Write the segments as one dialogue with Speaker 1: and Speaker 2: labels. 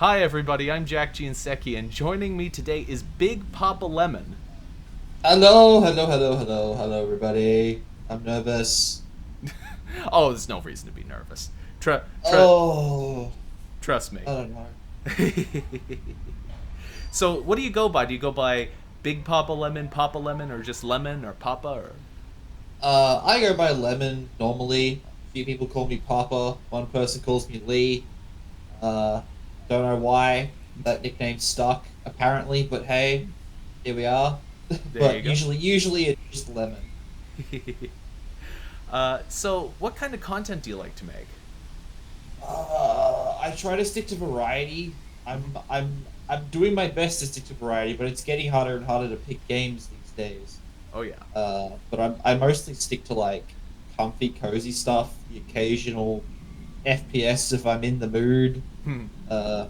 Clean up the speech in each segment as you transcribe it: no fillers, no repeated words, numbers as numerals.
Speaker 1: Hi everybody, I'm Jack Jinseki, and joining me today is Big Papa Lemon.
Speaker 2: Hello, everybody. I'm nervous.
Speaker 1: Oh, there's no reason to be nervous. Tr- tr-
Speaker 2: Oh,
Speaker 1: trust me.
Speaker 2: I don't know.
Speaker 1: So, what do you go by? Do you go by Big Papa Lemon, or just Lemon, or Papa, or...
Speaker 2: I go by Lemon normally. A few people call me Papa. One person calls me Lee. Don't know why that nickname stuck, apparently, but hey, here we are.
Speaker 1: There you
Speaker 2: But
Speaker 1: go.
Speaker 2: usually it's just Lemon.
Speaker 1: So, what kind of content do you like to make?
Speaker 2: I try to stick to variety. I'm doing my best to stick to variety, but it's getting harder and harder to pick games these days.
Speaker 1: Oh, yeah.
Speaker 2: But I mostly stick to like comfy, cozy stuff. The occasional FPS if I'm in the mood.
Speaker 1: Hmm.
Speaker 2: Uh,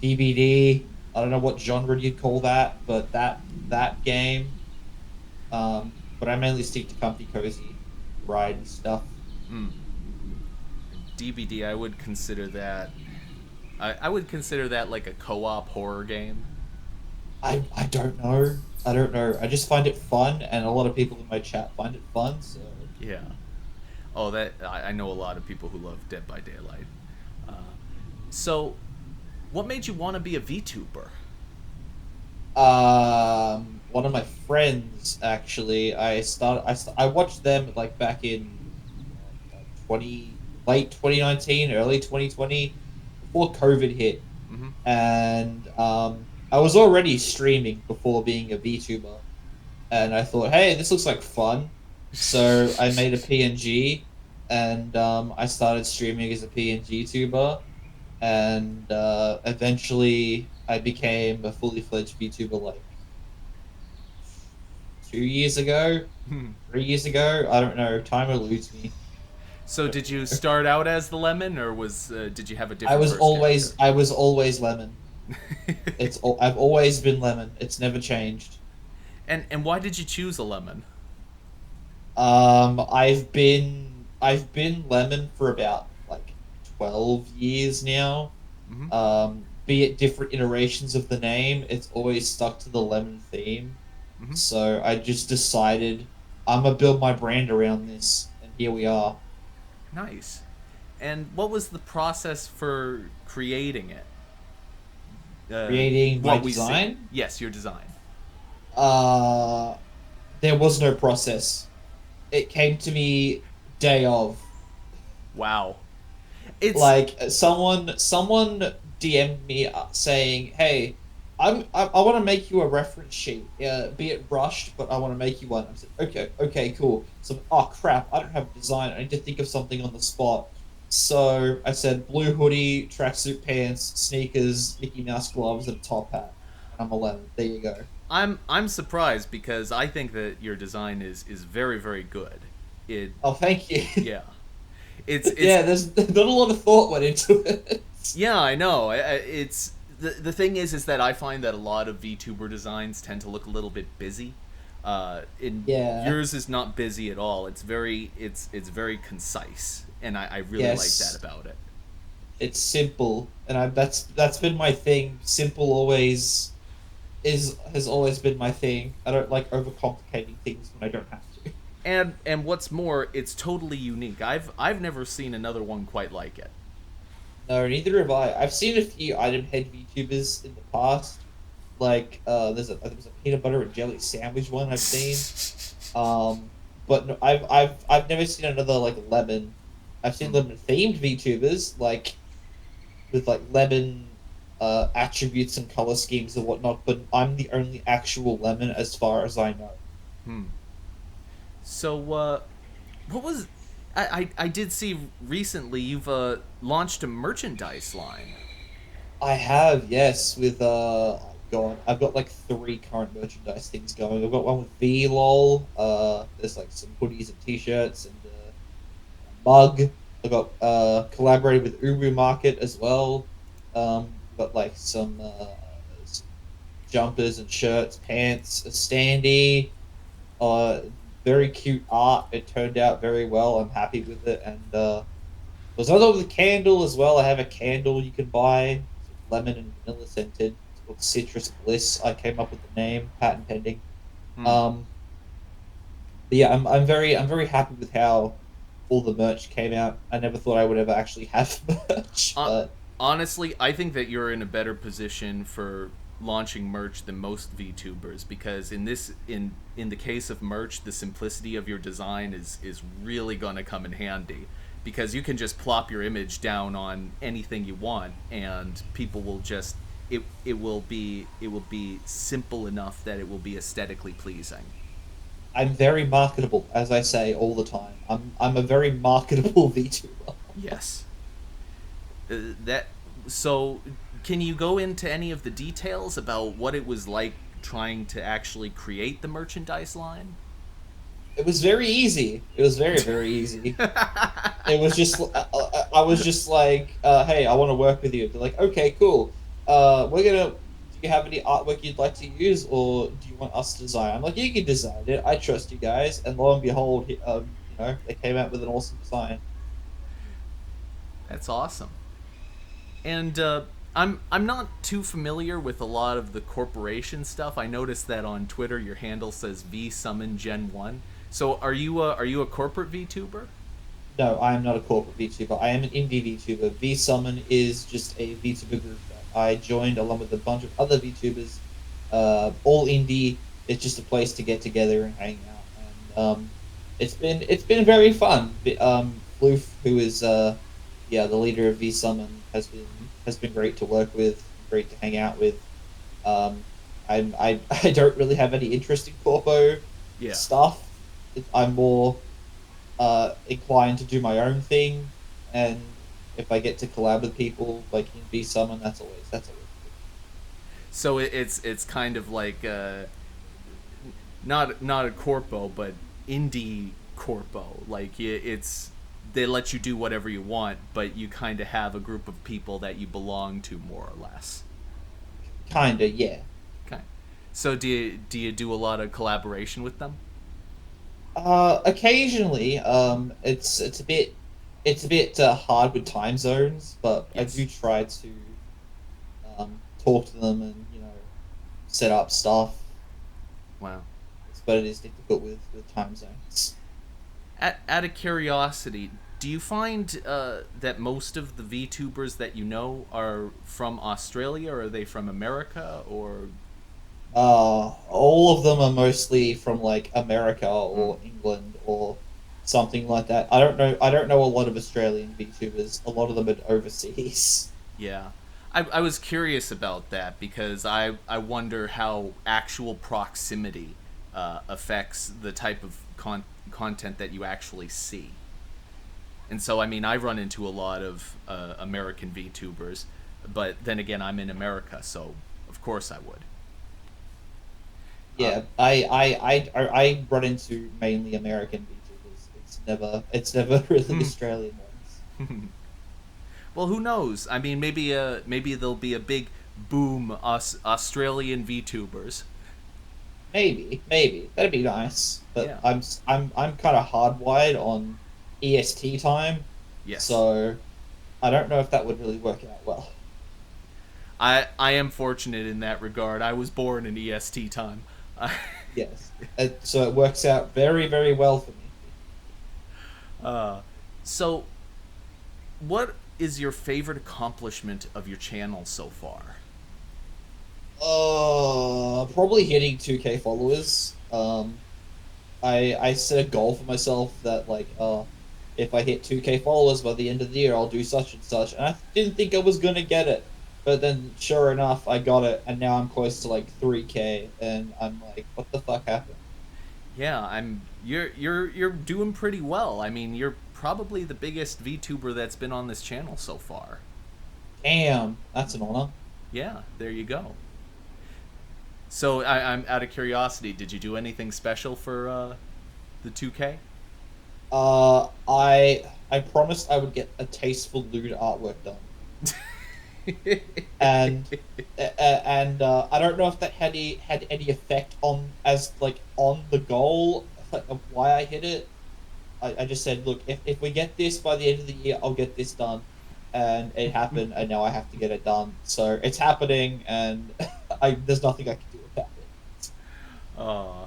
Speaker 2: PBD. I don't know what genre you'd call that, but that game. But I mainly stick to comfy, cozy, variety stuff.
Speaker 1: Hmm. DBD, I would consider that... I would consider that like a co-op horror game.
Speaker 2: I don't know. I don't know. I just find it fun, and a lot of people in my chat find it fun. So,
Speaker 1: Yeah. Oh, that I know a lot of people who love Dead by Daylight. Uh, so, what made you want to be a VTuber?
Speaker 2: one of my friends actually, I watched them like back in 20 late 2019, early 2020, before COVID hit,
Speaker 1: Mm-hmm.
Speaker 2: and I was already streaming before being a VTuber, and I thought, hey, this looks like fun. So I made a PNG, and I started streaming as a PNG tuber, and eventually I became a fully fledged VTuber like 2 years ago, 3 years ago. I don't know. Time eludes me.
Speaker 1: So,
Speaker 2: I don't
Speaker 1: did you
Speaker 2: really know.
Speaker 1: start out as the lemon, or did you have a
Speaker 2: I
Speaker 1: different
Speaker 2: was
Speaker 1: first
Speaker 2: always
Speaker 1: character?
Speaker 2: I was always lemon. I've always been lemon. It's never changed.
Speaker 1: And why did you choose a lemon?
Speaker 2: I've been lemon for about like 12 years now.
Speaker 1: Mm-hmm.
Speaker 2: Be it different iterations of the name, it's always stuck to the lemon theme.
Speaker 1: Mm-hmm.
Speaker 2: So I just decided I'm gonna build my brand around this, and here we are,
Speaker 1: Nice. And what was the process for creating it?
Speaker 2: creating my
Speaker 1: What we see.
Speaker 2: design.
Speaker 1: Yes, your design.
Speaker 2: Uh, there was no process. It came to me day of.
Speaker 1: Wow. It's
Speaker 2: Like someone DM'd me saying, "Hey, I want to make you a reference sheet, be it rushed, but I want to make you one." I said, "Okay, cool." So, oh crap, I don't have a design. I need to think of something on the spot. So I said, blue hoodie, tracksuit pants, sneakers, Mickey Mouse gloves, and a top hat. And I'm 11. There you go.
Speaker 1: I'm surprised because I think that your design is very very good. It
Speaker 2: Oh, thank you.
Speaker 1: Yeah. It's
Speaker 2: Yeah, there's not a lot of thought went into it.
Speaker 1: Yeah, I know. It's the thing is that I find that a lot of VTuber designs tend to look a little bit busy. In
Speaker 2: Yeah.
Speaker 1: yours is not busy at all. It's very concise, and I really like that
Speaker 2: Yes.
Speaker 1: about it.
Speaker 2: It's simple, and that's been my thing. Simple always is has always been my thing. I don't like overcomplicating things when I don't have to.
Speaker 1: And what's more, it's totally unique. I've never seen another one quite like it.
Speaker 2: No, neither have I. I've seen a few item head VTubers in the past. Like there's a peanut butter and jelly sandwich one I've seen. Um, but no, I've never seen another like lemon. I've seen
Speaker 1: Hmm.
Speaker 2: lemon themed VTubers like with like lemon attributes and color schemes and whatnot, but I'm the only actual lemon as far as I know.
Speaker 1: Hmm. So, what was I did see recently you've launched a merchandise line.
Speaker 2: I have, yes, with God, I've got like three current merchandise things going. I've got one with VLOL, there's like some hoodies and t-shirts and a mug. I've got collaborated with Ubu Market as well. Got like some jumpers and shirts, pants, a standee. Uh, very cute art. It turned out very well. I'm happy with it. And there's another with a candle as well. I have a candle you can buy. lemon and vanilla scented. It's called Citrus Bliss. I came up with the name, patent pending.
Speaker 1: Hmm.
Speaker 2: Um, but yeah, I'm very happy with how all the merch came out. I never thought I would ever actually have merch,
Speaker 1: Uh,
Speaker 2: but
Speaker 1: Honestly, I think that you're in a better position for launching merch than most VTubers because in the case of merch, the simplicity of your design is really going to come in handy because you can just plop your image down on anything you want and people will just it will be simple enough that it will be aesthetically pleasing.
Speaker 2: I'm very marketable, as I say all the time. I'm a very marketable VTuber.
Speaker 1: Yes. That so can you go into any of the details about what it was like trying to actually create the merchandise line?
Speaker 2: It was very easy. It was very easy. It was just I was just like, hey, I want to work with you. They're like, okay, cool. We're gonna. Do you have any artwork you'd like to use, or do you want us to design? I'm like, you can design it. I trust you guys. And lo and behold, they came out with an awesome design.
Speaker 1: That's awesome. And I'm not too familiar with a lot of the corporation stuff. I noticed that on Twitter your handle says V Summon Gen 1. So are you a corporate VTuber?
Speaker 2: No, I am not a corporate VTuber. I am an indie VTuber. VSummon is just a VTuber group that I joined along with a bunch of other VTubers, all indie. It's just a place to get together and hang out, and it's been very fun. Floof, who is yeah, the leader of VSummon, has been great to work with, great to hang out with. I don't really have any interest in corpo
Speaker 1: Yeah.
Speaker 2: stuff. I'm more inclined to do my own thing, and if I get to collab with people like in Be Summon, that's always good.
Speaker 1: So it's kind of like not a corpo, but indie corpo. Like it's they let you do whatever you want, but you kind of have a group of people that you belong to more or less.
Speaker 2: Kinda, yeah.
Speaker 1: Okay. So do you do a lot of collaboration with them?
Speaker 2: Occasionally, it's a bit hard with time zones, but I
Speaker 1: Yes.
Speaker 2: do try to talk to them and set up stuff.
Speaker 1: Wow.
Speaker 2: But it is difficult with time zones.
Speaker 1: Out of curiosity, do you find that most of the VTubers that you know are from Australia, or are they from America, or?
Speaker 2: All of them are mostly from like America
Speaker 1: Hmm.
Speaker 2: or England or something like that. I don't know a lot of Australian VTubers. A lot of them are overseas.
Speaker 1: Yeah. I was curious about that because I wonder how actual proximity affects the type of content that you actually see. And so, I mean, I run into a lot of American VTubers, but then again, I'm in America, so of course I would. Uh,
Speaker 2: Yeah, I run into mainly American VTubers. It's never really Australian ones.
Speaker 1: well, who knows? I mean, maybe there'll be a big boom Australian VTubers.
Speaker 2: Maybe that'd be nice. But
Speaker 1: Yeah.
Speaker 2: I'm kind of hardwired on EST time,
Speaker 1: Yes.
Speaker 2: so I don't know if that would really work out well.
Speaker 1: I am fortunate in that regard. I was born in EST time.
Speaker 2: Yes, so it works out very well for me.
Speaker 1: uh, so, what is your favorite accomplishment of your channel so far?
Speaker 2: Probably hitting 2K followers. I set a goal for myself that like if I hit 2K followers by the end of the year, I'll do such and such. And I didn't think I was gonna get it, but then sure enough, I got it, and now I'm close to like 3K, and I'm like, what the fuck happened?
Speaker 1: Yeah, I'm. You're doing pretty well. I mean, you're probably the biggest VTuber that's been on this channel so far.
Speaker 2: Damn, that's an honor.
Speaker 1: Yeah, there you go. So I'm out of curiosity. Did you do anything special for the 2K?
Speaker 2: I promised I would get a tasteful lewd artwork done, and I don't know if that had any effect on as like on the goal like, of why I hit it. I just said, look, if we get this by the end of the year, I'll get this done. and it happened, and now I have to get it done. So it's happening, and there's nothing I can do about it.
Speaker 1: Oh.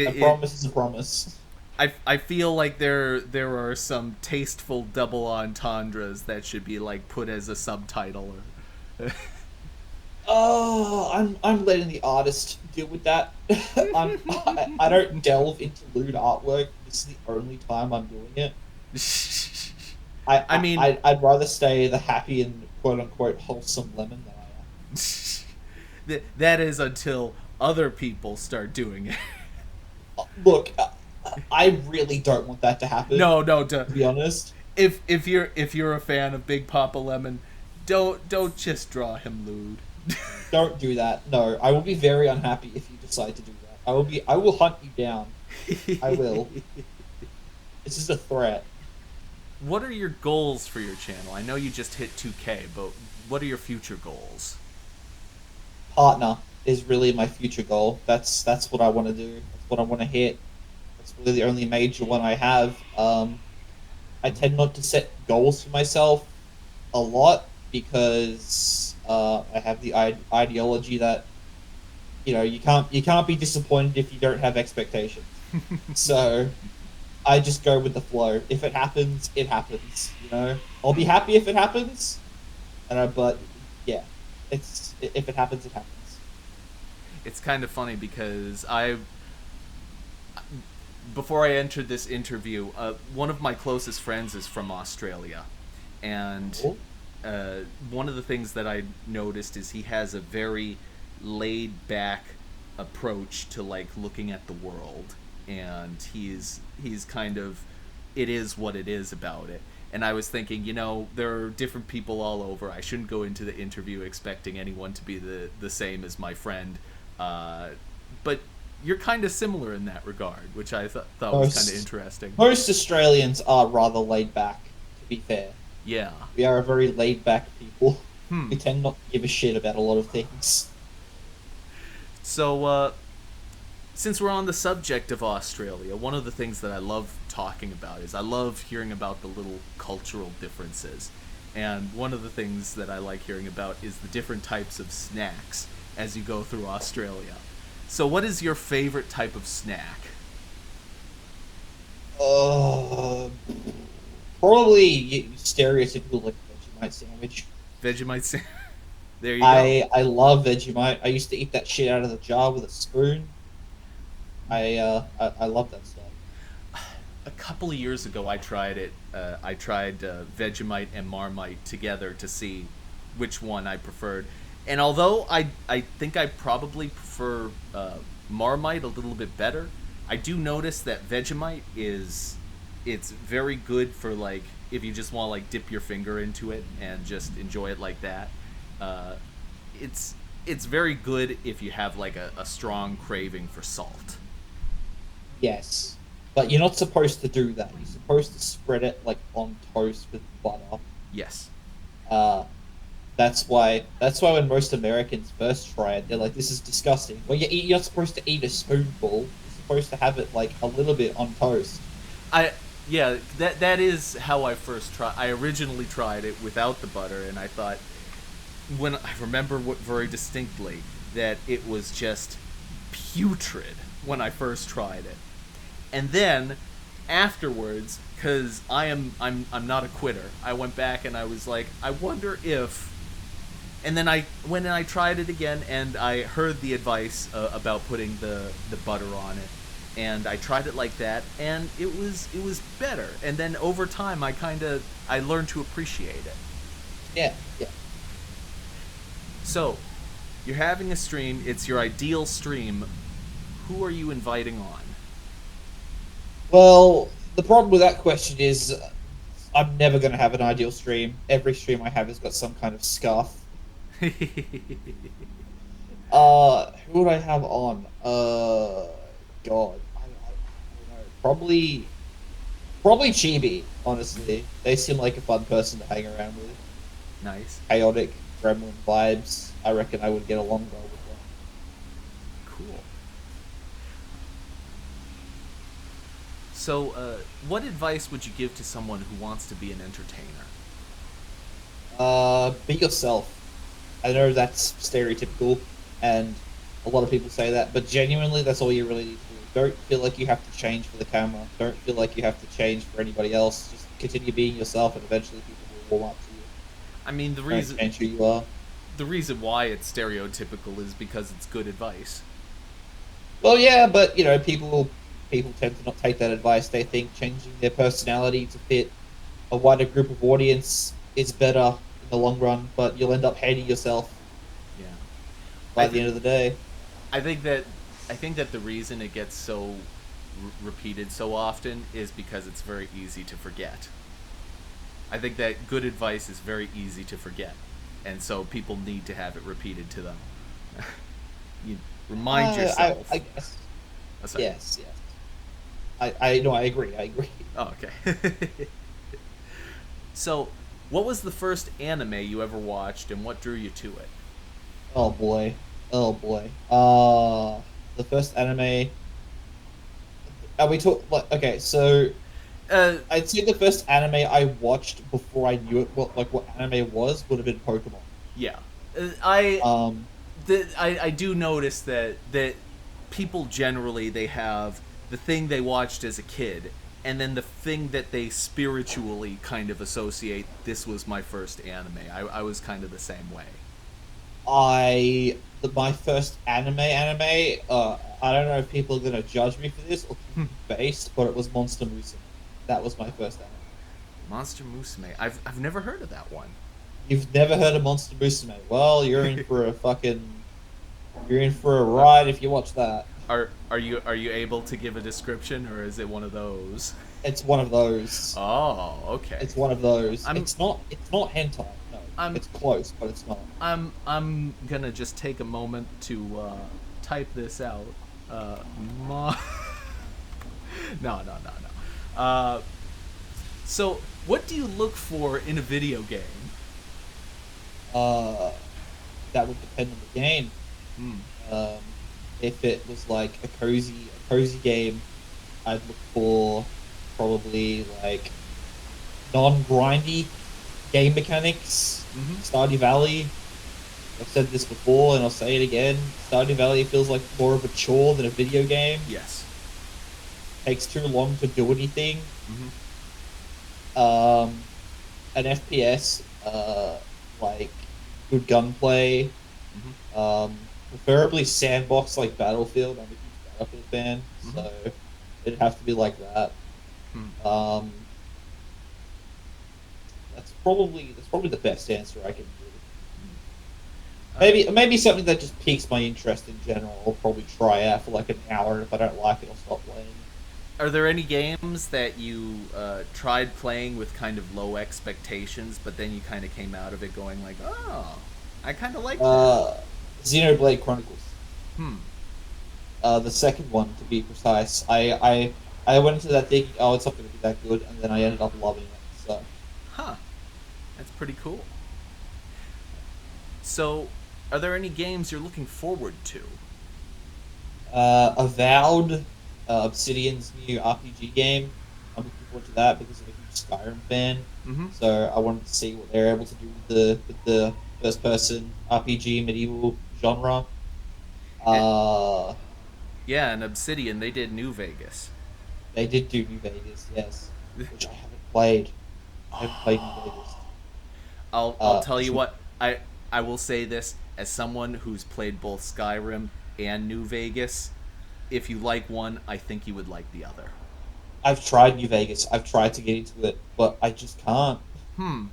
Speaker 2: A
Speaker 1: It,
Speaker 2: promise is a promise.
Speaker 1: I feel like there are some tasteful double entendres that should be like put as a subtitle.
Speaker 2: Oh, I'm letting the artist deal with that. I don't delve into lewd artwork. This is the only time I'm doing it.
Speaker 1: I mean,
Speaker 2: I'd rather stay the happy and quote unquote wholesome lemon than I
Speaker 1: that is until other people start doing it.
Speaker 2: Look, I really don't want that to happen.
Speaker 1: No, no,
Speaker 2: To be honest,
Speaker 1: if you're a fan of Big Papa Lemon, don't just draw him lewd.
Speaker 2: don't do that. No, I will be very unhappy if you decide to do that. I will hunt you down. I will. This is a threat.
Speaker 1: What are your goals for your channel? I know you just hit 2K, but what are your future goals?
Speaker 2: Partner is really my future goal. That's what I want to do. That's what I want to hit. That's really the only major one I have. I tend not to set goals for myself a lot because I have the ideology that you can't be disappointed if you don't have expectations. So I just go with the flow. If it happens, it happens. I'll be happy if it happens, but yeah, if it happens, it happens.
Speaker 1: It's kind of funny because before I entered this interview, one of my closest friends is from Australia, and
Speaker 2: Cool.
Speaker 1: one of the things that I noticed is he has a very laid back approach to like looking at the world, and he's kind of, it is what it is about it. And I was thinking, there are different people all over. I shouldn't go into the interview expecting anyone to be the same as my friend, but you're kind of similar in that regard, which I thought was kind of interesting.
Speaker 2: Most Australians are rather laid back, to be fair.
Speaker 1: Yeah.
Speaker 2: We are a very laid back people.
Speaker 1: Hmm.
Speaker 2: We tend not to give a shit about a lot of things.
Speaker 1: So, since we're on the subject of Australia, one of the things that I love talking about is I love hearing about the little cultural differences. And one of the things that I like hearing about is the different types of snacks as you go through Australia. So what is your favorite type of snack?
Speaker 2: Uh, Probably stereotypical like Vegemite sandwich.
Speaker 1: Vegemite sandwich. There you go.
Speaker 2: I love Vegemite. I used to eat that shit out of the jar with a spoon. I love that stuff.
Speaker 1: A couple of years ago, I tried it. I tried Vegemite and Marmite together to see which one I preferred. And although I think I probably prefer Marmite a little bit better, I do notice that Vegemite it's very good for like if you just want to like dip your finger into it and just enjoy it like that. It's very good if you have like a strong craving for salt.
Speaker 2: Yes, but you're not supposed to do that. You're supposed to spread it like on toast with butter.
Speaker 1: Yes.
Speaker 2: Uh, That's why when most Americans first try it, they're like, "This is disgusting." Well, you're not supposed to eat a spoonful. You're supposed to have it like a little bit on toast.
Speaker 1: Yeah, that is how I first tried. I originally tried it without the butter, and I thought when I remember very distinctly that it was just putrid when I first tried it, and then afterwards, because I'm not a quitter, I went back and I was like, I wonder if. And then I went and I tried it again, and I heard the advice about putting the butter on it, and I tried it like that, and it was better. And then over time, I learned to appreciate it.
Speaker 2: Yeah, yeah.
Speaker 1: So, you're having a stream. It's your ideal stream. Who are you inviting on?
Speaker 2: Well, the problem with that question is, I'm never going to have an ideal stream. Every stream I have has got some kind of scuff. Who would I have on? God, I don't know. Probably Chibi. Honestly, they seem like a fun person to hang around with.
Speaker 1: Nice.
Speaker 2: Chaotic, gremlin vibes. I reckon I would get along well with them.
Speaker 1: Cool. So, what advice would you give to someone who wants to be an entertainer?
Speaker 2: Be yourself. I know that's stereotypical, and a lot of people say that, but genuinely, that's all you really need to do. Don't feel like you have to change for the camera. Don't feel like you have to change for anybody else. Just continue being yourself, and eventually people will warm up to you.
Speaker 1: I mean,
Speaker 2: Don't change who you are.
Speaker 1: the reason why it's stereotypical is because it's good advice.
Speaker 2: Well, yeah, but people tend to not take that advice. They think changing their personality to fit a wider group of audience is better in the long run, but you'll end up hating yourself
Speaker 1: Yeah. I
Speaker 2: by the
Speaker 1: th-
Speaker 2: end of the day.
Speaker 1: I think that I think that the reason it gets so repeated so often is because it's very easy to forget. I think that good advice is very easy to forget, and so people need to have it repeated to them. You remind yourself.
Speaker 2: I guess.
Speaker 1: Oh, sorry.
Speaker 2: Yes, yes. I no, I agree. I agree.
Speaker 1: Oh, okay. So, what was the first anime you ever watched, and what drew you to it?
Speaker 2: Oh boy. Oh boy. The first anime. Are we talk like okay? So
Speaker 1: Uh,
Speaker 2: I'd say the first anime I watched before I knew it, what anime was, would have been Pokemon.
Speaker 1: yeah. I
Speaker 2: Um,
Speaker 1: I do notice that people generally they have the thing they watched as a kid and then the thing that they spiritually kind of associate this was my first anime. I was kind of the same way.
Speaker 2: my first anime. I don't know if people are gonna judge me for this or keep me based, but it was Monster Musume. That was my first anime.
Speaker 1: Monster Musume. I've never heard of that one.
Speaker 2: You've never heard of Monster Musume? Well, you're in for a ride if you watch that.
Speaker 1: Are you able to give a description or is it one of those?
Speaker 2: It's one of those.
Speaker 1: Oh, okay.
Speaker 2: It's one of those.
Speaker 1: I'm
Speaker 2: It's not hentai. No,
Speaker 1: I'm
Speaker 2: it's close, but it's not.
Speaker 1: I'm gonna just take a moment to type this out. Mo- no. So, what do you look for in a video game?
Speaker 2: Uh, that would depend on the game.
Speaker 1: Hmm.
Speaker 2: Um, if it was like a cozy game, I'd look for probably like non-grindy game mechanics.
Speaker 1: Mm-hmm.
Speaker 2: Stardew Valley. I've said this before, and I'll say it again. Stardew Valley feels like more of a chore than a video game.
Speaker 1: Yes.
Speaker 2: Takes too long to do anything.
Speaker 1: Mm-hmm.
Speaker 2: An FPS, like good gunplay.
Speaker 1: Mm-hmm.
Speaker 2: Preferably sandbox like Battlefield. I'm a huge Battlefield fan,
Speaker 1: Mm-hmm.
Speaker 2: so it'd have to be like that.
Speaker 1: Hmm.
Speaker 2: That's probably the best answer I can do.
Speaker 1: Uh,
Speaker 2: Maybe something that just piques my interest in general. I'll probably try out for like an hour, and if I don't like it, I'll stop playing.
Speaker 1: Are there any games that you tried playing with kind of low expectations, but then you kind of came out of it going like, "Oh, I kind of like that."
Speaker 2: Xenoblade Chronicles.
Speaker 1: Hmm.
Speaker 2: The second one, to be precise. I went into that thinking, oh, it's not going to be that good, and then I ended up loving it. So,
Speaker 1: Huh. That's pretty cool. So, are there any games you're looking forward to?
Speaker 2: Avowed, Obsidian's new RPG game. I'm looking forward to that because I'm a huge Skyrim fan.
Speaker 1: Mm-hmm.
Speaker 2: So I wanted to see what they're able to do with the first person RPG medieval genre. Uh,
Speaker 1: Yeah, and Obsidian, they did New Vegas.
Speaker 2: they did do New Vegas, yes, which I haven't played. I haven't played New Vegas.
Speaker 1: I'll tell you
Speaker 2: So
Speaker 1: what, I will say this as someone who's played both Skyrim and New Vegas. If you like one, I think you would like the other.
Speaker 2: I've tried New Vegas. I've tried to get into it, but I just can't.
Speaker 1: Hmm.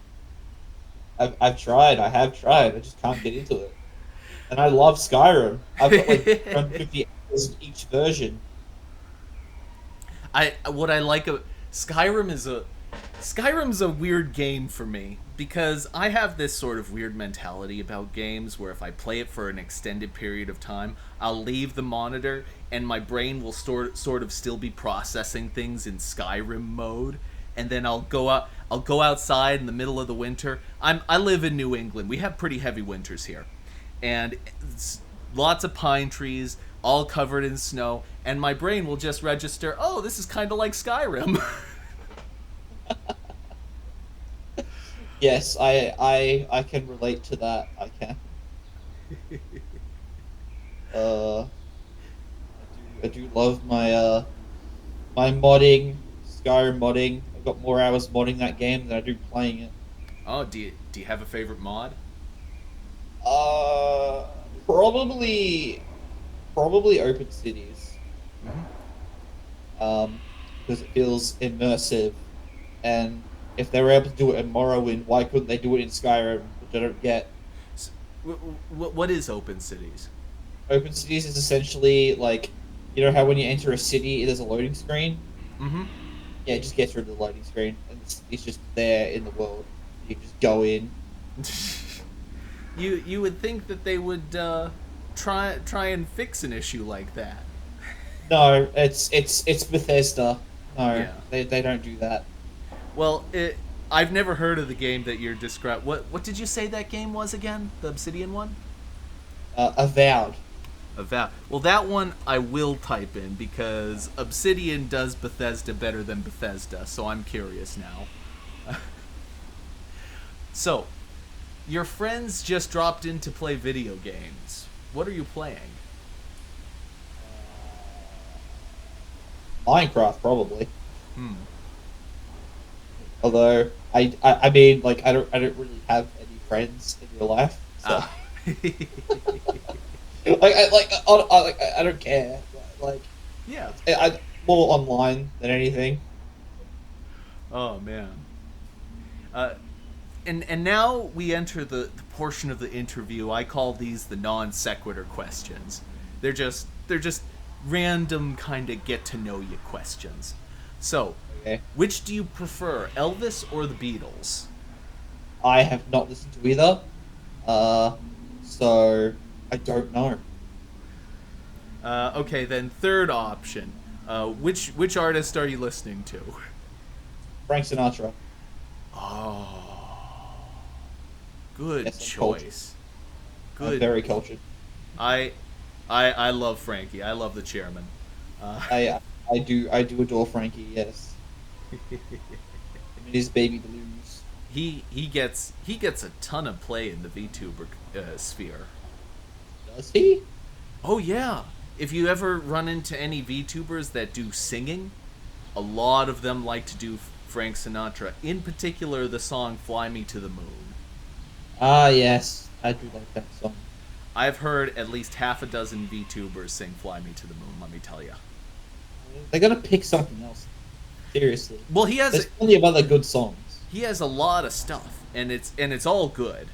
Speaker 2: I've tried. I have tried. I just can't get into it. And I love Skyrim. I've got like 150 hours in each version.
Speaker 1: I what I like a Skyrim is a Skyrim's a weird game for me because I have this sort of weird mentality about games where if I play it for an extended period of time, I'll leave the monitor and my brain will sort of still be processing things in Skyrim mode, and then I'll go outside in the middle of the winter. I live in New England. We have pretty heavy winters here. And it's lots of pine trees, all covered in snow, and my brain will just register, oh, this is kind of like Skyrim.
Speaker 2: Yes, I can relate to that. I can. Uh, I do love my modding, Skyrim modding. I've got more hours modding that game than I do playing it.
Speaker 1: Oh, do you have a favorite mod?
Speaker 2: Uh, probably probably open cities. Because it feels immersive, and if they were able to do it in Morrowind, why couldn't they do it in Skyrim? Which I don't get.
Speaker 1: What is Open Cities?
Speaker 2: Open cities is essentially like, you know how when you enter a city, there's a loading screen.
Speaker 1: Mm-hmm.
Speaker 2: Yeah, it just gets rid of the loading screen, and it's just there in the world. You can just go in.
Speaker 1: You would think that they would try and fix an issue like that.
Speaker 2: No, it's Bethesda. No,
Speaker 1: Yeah.
Speaker 2: they don't do that.
Speaker 1: Well, I've never heard of the game that you're describing. What did you say that game was again? The Obsidian one?
Speaker 2: Avowed.
Speaker 1: Avowed. Well, that one I will type in because Obsidian does Bethesda better than Bethesda, so I'm curious now. So, your friends just dropped in to play video games. What are you playing?
Speaker 2: Minecraft probably.
Speaker 1: Hmm.
Speaker 2: Although I mean, like, I don't really have any friends in real life, so
Speaker 1: Ah.
Speaker 2: I don't care. Like,
Speaker 1: Yeah.
Speaker 2: I more online than anything.
Speaker 1: Oh man. Uh, and now we enter the portion of the interview. I call these the non sequitur questions. They're just random kind of get to know you questions. So,
Speaker 2: Okay,
Speaker 1: which do you prefer, Elvis or the Beatles?
Speaker 2: I have not listened to either, so I don't know.
Speaker 1: Okay, then third option. Which artist are you listening to?
Speaker 2: Frank Sinatra.
Speaker 1: Oh, good
Speaker 2: Yes, I'm
Speaker 1: choice.
Speaker 2: I'm
Speaker 1: Good.
Speaker 2: very cultured.
Speaker 1: I, I love Frankie. I love the chairman. Uh,
Speaker 2: I do adore Frankie. Yes, him and his baby blues.
Speaker 1: he gets a ton of play in the VTuber sphere.
Speaker 2: Does he?
Speaker 1: Oh yeah. If you ever run into any VTubers that do singing, a lot of them like to do Frank Sinatra. In particular, the song "Fly Me to the Moon."
Speaker 2: Ah, yes, I do like that song.
Speaker 1: I've heard at least half a dozen VTubers sing "Fly Me to the Moon." Let me tell you.
Speaker 2: They're gonna pick something else. Seriously,
Speaker 1: Well, he
Speaker 2: there's plenty of other good songs.
Speaker 1: has a lot of stuff, and it's all good.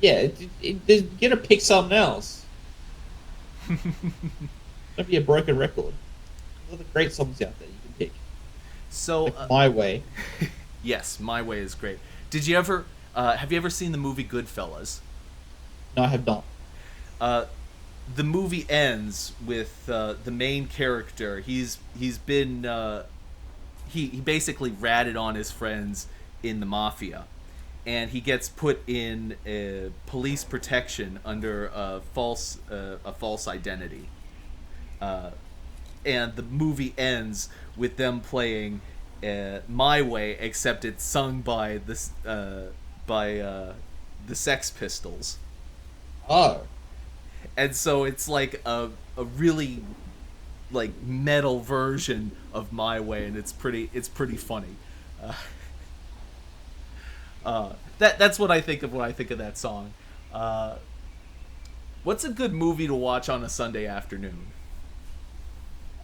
Speaker 2: Yeah, they're gonna pick something else. Don't be a broken record. There's other great songs out there you can pick.
Speaker 1: So,
Speaker 2: Like My Way.
Speaker 1: yes, My Way is great. Did you ever have you ever seen the movie Goodfellas?
Speaker 2: No, I have not.
Speaker 1: The movie ends with the main character. He's been he basically ratted on his friends in the mafia, and he gets put in police protection under a false identity. And the movie ends with them playing "My Way," except it's sung by the Sex Pistols.
Speaker 2: Oh,
Speaker 1: And so it's like a really like metal version of "My Way," and it's pretty funny. That's what I think of when I think of that song. What's a good movie to watch on a Sunday afternoon?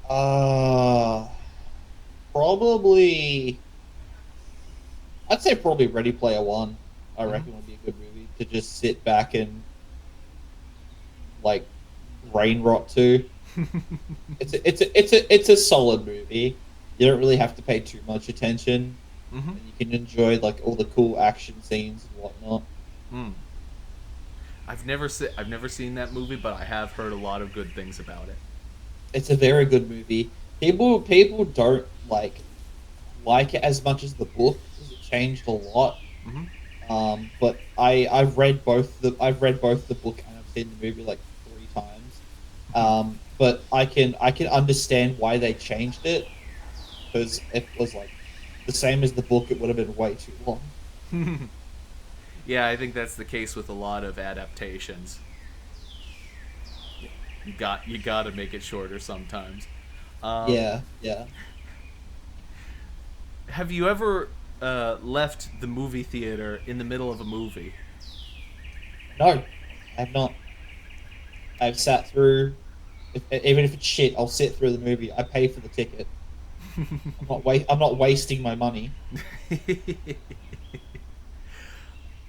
Speaker 2: uh, probably. I'd say probably Ready Player One. I reckon would be a good movie to just sit back and like brain rot to. It's a solid movie. You don't really have to pay too much attention,
Speaker 1: Mm-hmm.
Speaker 2: and you can enjoy like all the cool action scenes and whatnot.
Speaker 1: Mm. I've never seen that movie, but I have heard a lot of good things about it.
Speaker 2: It's a very good movie. People don't like it as much as the book because it changed a lot.
Speaker 1: Mm-hmm.
Speaker 2: But I've read both the book and I've seen the movie like 3 times. But I can understand why they changed it because if it was like the same as the book, it would have been way too long.
Speaker 1: Yeah, I think that's the case with a lot of adaptations. You got to make it shorter sometimes. Um,
Speaker 2: Yeah, yeah.
Speaker 1: have you ever left the movie theater in the middle of a movie?
Speaker 2: No, I have not. I've sat through. Even if it's shit, I'll sit through the movie. I pay for the ticket. I'm not wasting my money.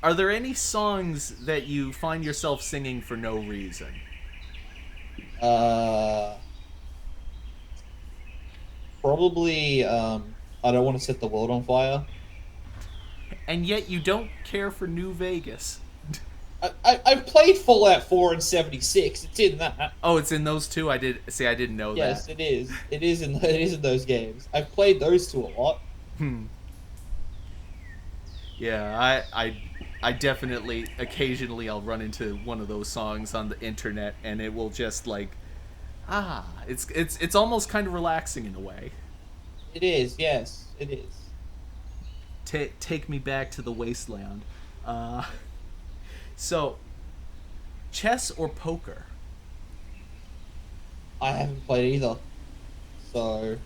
Speaker 1: Are there any songs that you find yourself singing for no reason?
Speaker 2: Uh, Probably. I don't want to set the world on fire.
Speaker 1: And yet you don't care for New Vegas.
Speaker 2: I've played Fallout 4 and 76. It's in that.
Speaker 1: Oh, it's in those two. I didn't know that.
Speaker 2: Yes, it is. It is in those games. I've played those two a lot.
Speaker 1: Hmm. Yeah, I definitely occasionally I'll run into one of those songs on the internet, and it will just like it's almost kind of relaxing in a way.
Speaker 2: It is. Yes, it is.
Speaker 1: Take me back to the wasteland. Uh, so, chess or poker?
Speaker 2: I haven't played either. So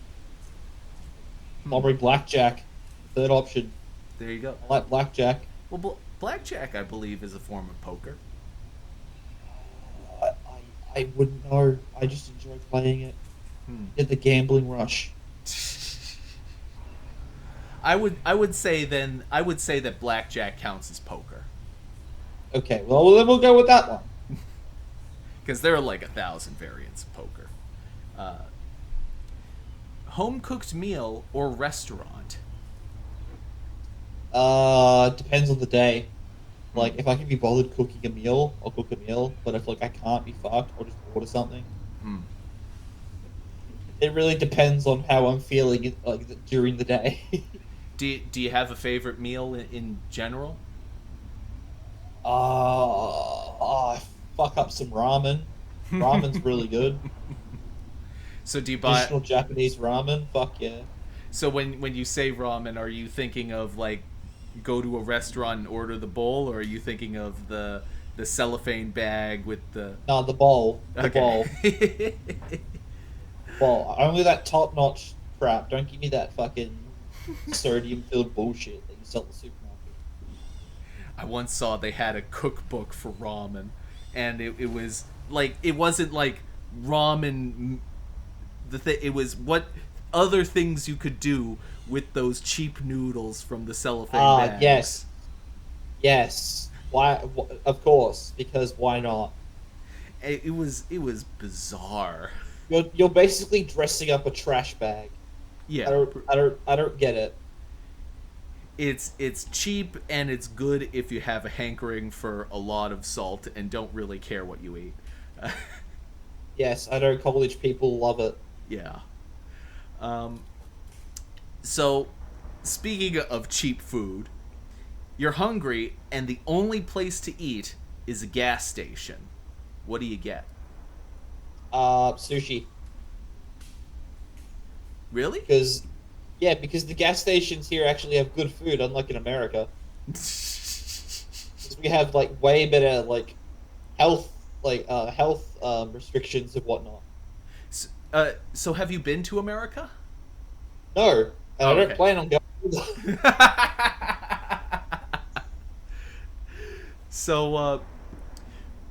Speaker 1: Hmm.
Speaker 2: probably blackjack. Third option.
Speaker 1: There you go.
Speaker 2: I like blackjack.
Speaker 1: Well, blackjack, I believe, is a form of poker.
Speaker 2: I wouldn't know. I just enjoy playing it.
Speaker 1: Hmm.
Speaker 2: Get the gambling rush.
Speaker 1: I would say that blackjack counts as poker
Speaker 2: Okay, well then we'll go with that one.
Speaker 1: because there are like 1,000 variants of poker. Uh, home cooked meal or restaurant?
Speaker 2: Depends on the day.
Speaker 1: Hmm.
Speaker 2: Like if I can be bothered cooking a meal, I'll cook a meal. But if like I can't be fucked, I'll just order something.
Speaker 1: Hmm.
Speaker 2: It really depends on how I'm feeling like during the day.
Speaker 1: Do you have a favorite meal in general?
Speaker 2: I fuck up some ramen. Ramen's really good.
Speaker 1: So do you buy?
Speaker 2: Traditional Japanese ramen. Fuck yeah.
Speaker 1: So when you say ramen, are you thinking of like go to a restaurant and order the bowl, or are you thinking of the cellophane bag with the?
Speaker 2: No, the bowl. The bowl.
Speaker 1: Okay.
Speaker 2: Bowl. Only that top notch crap. Don't give me that fucking sodium filled bullshit that you sell at the supermarket.
Speaker 1: I once saw they had a cookbook for ramen, and it was like it wasn't like ramen. It was what other things you could do with those cheap noodles from the cellophane
Speaker 2: Ah,
Speaker 1: bags.
Speaker 2: yes. Yes. Why? Of course, because why not?
Speaker 1: It was bizarre.
Speaker 2: You're basically dressing up a trash bag.
Speaker 1: Yeah,
Speaker 2: I don't get it.
Speaker 1: it's cheap and it's good if you have a hankering for a lot of salt and don't really care what you eat.
Speaker 2: Yes, I know college people love it.
Speaker 1: Yeah. Um, so, speaking of cheap food, you're hungry and the only place to eat is a gas station. What do you get?
Speaker 2: Sushi.
Speaker 1: Really?
Speaker 2: Because yeah, because the gas stations here actually have good food, unlike in America. 'Cause we have like way better like health health restrictions and whatnot.
Speaker 1: So have you been to America?
Speaker 2: No, and I
Speaker 1: Oh,
Speaker 2: don't
Speaker 1: okay.
Speaker 2: plan on going.
Speaker 1: So,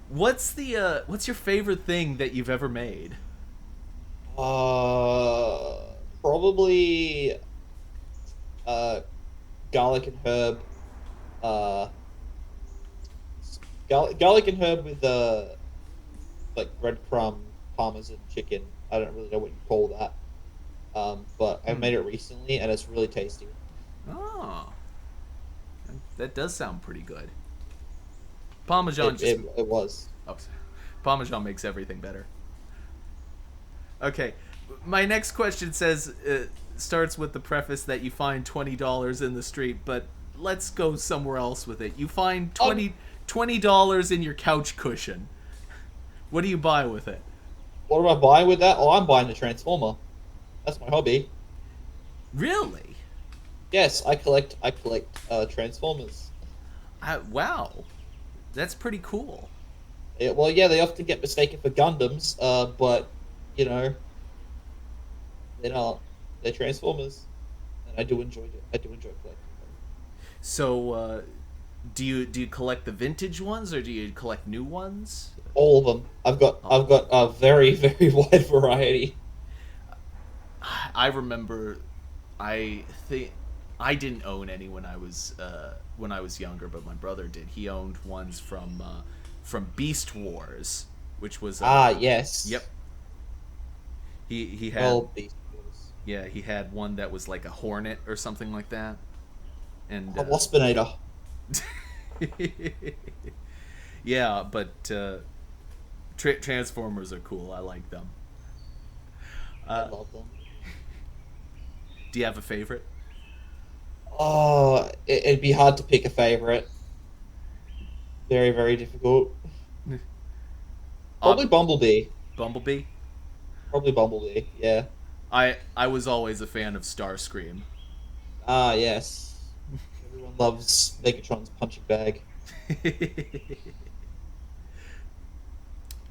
Speaker 1: what's your favorite thing that you've ever made?
Speaker 2: Probably uh garlic and herb. Uh, garlic and herb with like breadcrumb parmesan chicken. I don't really know what you call that. But I
Speaker 1: Hmm.
Speaker 2: made it recently and it's really tasty.
Speaker 1: Oh, that does sound pretty good. Parmesan just
Speaker 2: It was.
Speaker 1: oh, Parmesan makes everything better. Okay, my next question says starts with the preface that you find $20 in the street, but let's go somewhere else with it. You find
Speaker 2: Um,
Speaker 1: $20 in your couch cushion. What do you buy with it?
Speaker 2: What am I buying with that? Oh, I'm buying the Transformer. That's my hobby.
Speaker 1: Really?
Speaker 2: Yes, I collect Transformers.
Speaker 1: Wow, that's pretty cool.
Speaker 2: Well, yeah, they often get mistaken for Gundams, but you know they're not. They're Transformers, and I do enjoy it. I do enjoy collecting them.
Speaker 1: So, do you collect the vintage ones or do you collect new ones?
Speaker 2: All of them.
Speaker 1: Oh,
Speaker 2: I've got a very very wide variety.
Speaker 1: I remember, I think I didn't own any when I was younger, but my brother did. He owned ones from Beast Wars, which was
Speaker 2: Ah,
Speaker 1: yep.
Speaker 2: yes.
Speaker 1: He had
Speaker 2: Well, Beast Wars.
Speaker 1: yeah, he had one that was like a Hornet or something like that, and
Speaker 2: A Waspinator.
Speaker 1: yeah, but Transformers are cool. I like them.
Speaker 2: I
Speaker 1: Uh,
Speaker 2: love them.
Speaker 1: do you have a favorite?
Speaker 2: Oh, it'd be hard to pick a favorite. Very very difficult.
Speaker 1: Uh,
Speaker 2: Probably Bumblebee.
Speaker 1: Bumblebee.
Speaker 2: Probably Bumblebee. Yeah.
Speaker 1: I was always a fan of Starscream.
Speaker 2: Ah, yes. Everyone loves Megatron's punching bag.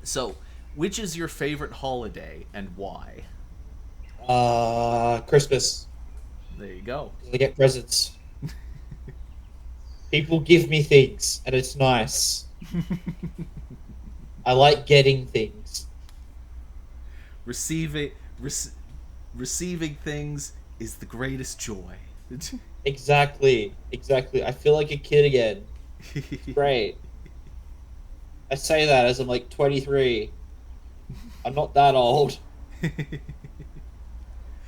Speaker 1: So, which is your favorite holiday and why?
Speaker 2: Christmas.
Speaker 1: There you go.
Speaker 2: I get presents. People give me things, and it's nice. I like getting things.
Speaker 1: receiving rec- Receiving things is the greatest joy.
Speaker 2: Exactly. Exactly. I feel like a kid again. It's great. I say that as I'm like 23. I'm not that old,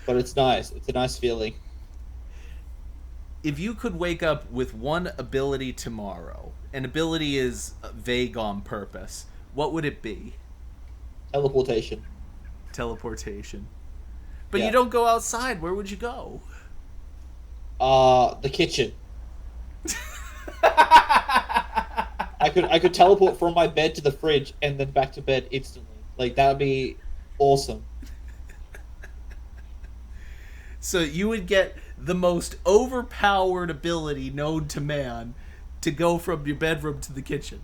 Speaker 2: but it's nice. It's a nice feeling.
Speaker 1: If you could wake up with one ability tomorrow, an ability is vague on purpose, what would it be?
Speaker 2: Teleportation.
Speaker 1: Teleportation. But you
Speaker 2: Yeah.
Speaker 1: don't go outside. Where would you go?
Speaker 2: The kitchen. I could teleport from my bed to the fridge and then back to bed instantly. Like that would be awesome.
Speaker 1: So you would get the most overpowered ability known to man to go from your bedroom to the kitchen.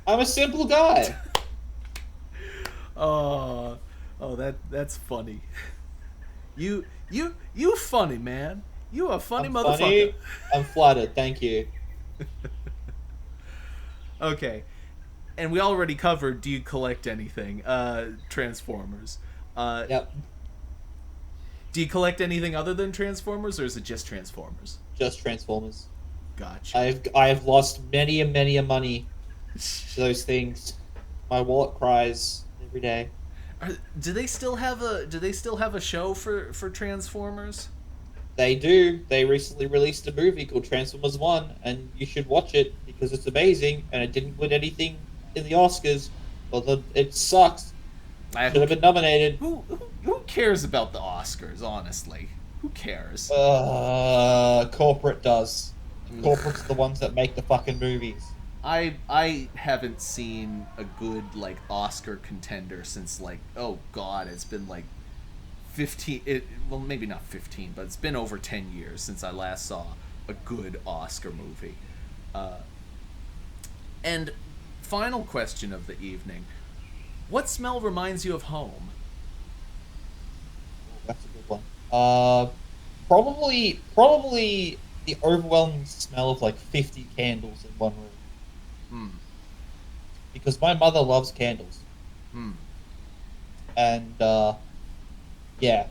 Speaker 2: I'm a simple guy.
Speaker 1: Oh, that's funny. You funny, man. You a funny
Speaker 2: I'm
Speaker 1: motherfucker.
Speaker 2: funny. I'm flattered. Thank you.
Speaker 1: Okay. And we already covered, do you collect anything? Transformers. Uh
Speaker 2: Yep.
Speaker 1: do you collect anything other than Transformers or is it just Transformers?
Speaker 2: Just Transformers.
Speaker 1: Gotcha.
Speaker 2: I have lost many a money to those things. My wallet cries every day.
Speaker 1: Do they still have a show for Transformers?
Speaker 2: They do. They recently released a movie called Transformers One, and you should watch it because it's amazing. And it didn't win anything in the Oscars. Although it sucks. Should have been nominated.
Speaker 1: Who cares about the Oscars, honestly? Who cares?
Speaker 2: Corporate does. Corporate's the ones that make the fucking movies.
Speaker 1: I haven't seen a good like Oscar contender since like, oh god, it's been like 15 well, maybe not 15, but it's been over 10 years since I last saw a good Oscar movie. And final question of the evening. What smell reminds you of home?
Speaker 2: That's a good one. Probably the overwhelming smell of like 50 candles in one room.
Speaker 1: Hmm.
Speaker 2: Because my mother loves candles,
Speaker 1: Hmm.
Speaker 2: and yeah,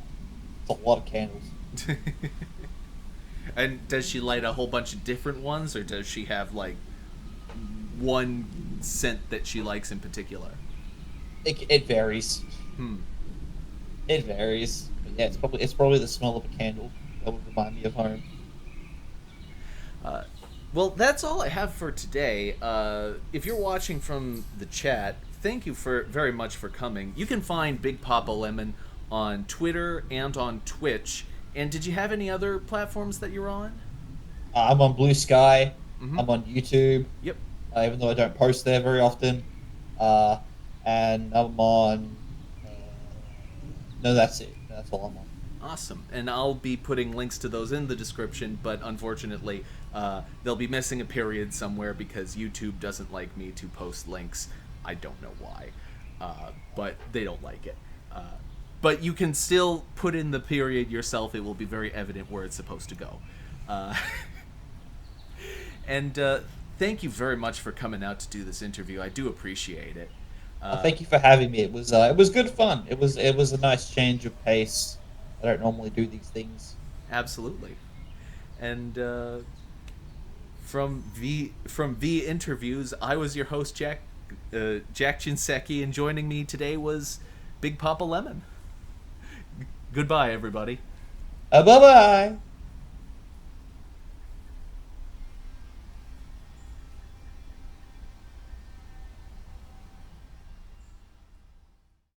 Speaker 2: it's a lot of candles.
Speaker 1: And does she light a whole bunch of different ones, or does she have like one scent that she likes in particular?
Speaker 2: It varies.
Speaker 1: Hmm.
Speaker 2: It varies. But yeah, it's probably the smell of a candle that would remind me of home.
Speaker 1: Uh, well, that's all I have for today. If you're watching from the chat, thank you for very much for coming. You can find Big Papa Lemon on Twitter and on Twitch. And did you have any other platforms that you're on?
Speaker 2: I'm on Blue Sky.
Speaker 1: Mm-hmm.
Speaker 2: I'm on YouTube,
Speaker 1: Yep.
Speaker 2: even though I don't post there very often. Uh, and I'm on No, that's it. That's all I'm on.
Speaker 1: Awesome. And I'll be putting links to those in the description, but unfortunately, they'll be missing a period somewhere because YouTube doesn't like me to post links. I don't know why, but they don't like it. But you can still put in the period yourself. It will be very evident where it's supposed to go. Uh, and thank you very much for coming out to do this interview. I do appreciate it.
Speaker 2: Thank you for having me. It was good fun. It was a nice change of pace. I don't normally do these things.
Speaker 1: Absolutely. And from V Interviews, I was your host, Jack Jinseki, and joining me today was Big Papa Lemon. Goodbye, everybody.
Speaker 2: Bye bye.